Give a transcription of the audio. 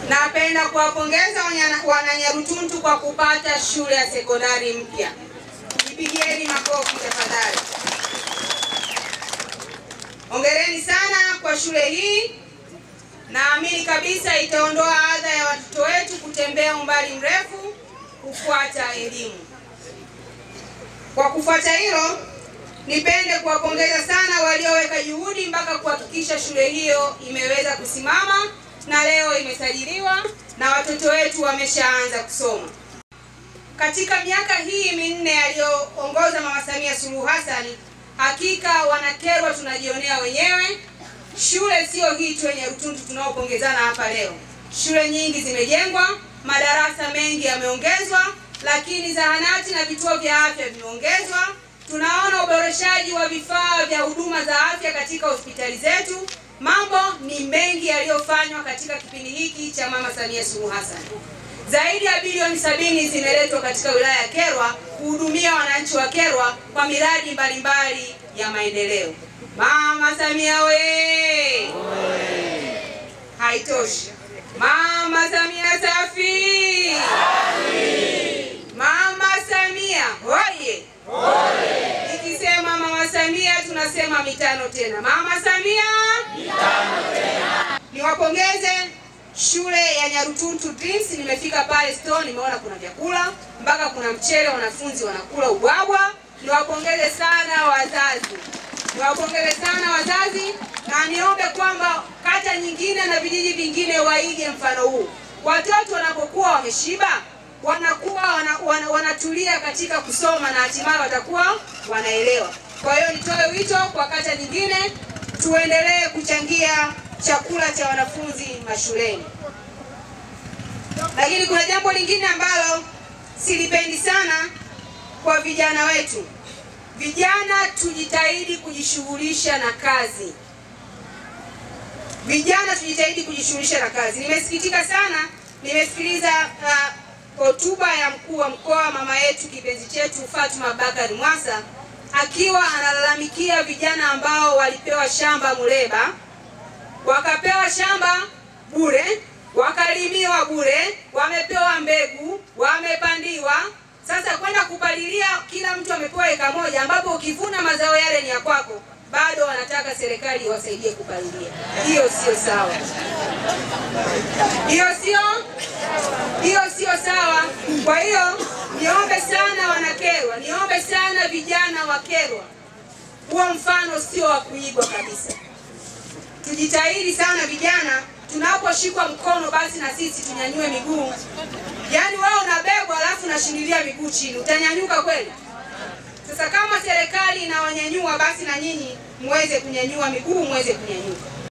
Napenda kuwapongeza Wananyarutuntu kwa kupata shule ya sekondari mpya. Jipigieni makofi tafadhali. Hongereni sana kwa shule hii. Naamini kabisa itaondoa adha ya watoto wetu kutembea umbali mrefu kufuata elimu. Kwa kufuata hilo, nipende kuwapongeza sana walioweka juhudi mpaka kuhakikisha shule hiyo imeweza kusimama na leo imesajiliwa na watoto wetu wameshaanza kusoma. Katika miaka hii minne aliyoongoza Mama Samia Suluhu Hassan, hakika Wanakerwa tunajionea wenyewe. Shule sio hii tu yenye Rutuntu tunaopongezana hapa leo. Shule nyingi zimejengwa, madarasa mengi yameongezwa, lakini zahanati na vituo vya afya vimeongezwa. Tunaona uboreshaji wa vifaa vya huduma za afya katika hospitali zetu. Mambo ni mengi yaliyofanywa katika kipindi hiki cha Mama Samia Suluhu Hassan. Zaidi ya bilioni 70 zimeletwa katika wilaya ya Kerwa kuhudumia wananchi wa Kerwa kwa miradi mbalimbali ya maendeleo. Mama Samia oye! Haitoshi. Mama Samia safi! Mama Samia oye! Nikisema Mama Samia tunasema mitano tena. Mama Samia mitano tena. Niwapongeze shule ya Nyarutuntu Dreams. Nimefika pale store, nimeona kuna vyakula, mpaka kuna mchele, wanafunzi wanakula ubwabwa. Niwapongeze sana wazazi. Niwapongeze sana wazazi, na niombe kwamba kata nyingine na vijiji vingine waige mfano huu. Watoto wanapokuwa wameshiba, wanakuwa wanatulia katika kusoma na hatimaye watakuwa wanaelewa. Kwa hiyo nitoe wito kwa kata nyingine, tuendelee kuchangia chakula cha wanafunzi mashuleni. Lakini kuna jambo lingine ambalo silipendi sana kwa vijana wetu. Vijana tujitahidi kujishughulisha na kazi. Vijana tujitahidi kujishughulisha na kazi. Nimesikitika sana, nimesikiliza hotuba ya mkuu wa mkoa, mama yetu kipenzi chetu Fatuma Bakari Mwasa, akiwa analalamikia vijana ambao walipewa shamba Muleba, wakapewa shamba bure, wakalimiwa bure, wamepewa mbegu, wamepandiwa. Sasa kwenda kupalilia, kila mtu amepewa eka moja, ambapo ukivuna mazao yale ni ya kwako, bado wanataka serikali iwasaidie kupalilia. Hiyo sio sawa. Hiyo sio sawa. Kwa hiyo niombe sana Wanakerwa, niombe sana vijana wa Kerwa, huo mfano sio wa kuigwa kabisa. Tujitahidi sana vijana, tunaposhikwa mkono basi na sisi tunyanyue miguu. Yaani wewe unabebwa alafu unashindilia miguu chini, utanyanyuka kweli? Sasa kama serikali inawanyanyua, basi na nyinyi muweze kunyanyua miguu, muweze kunyanyuka.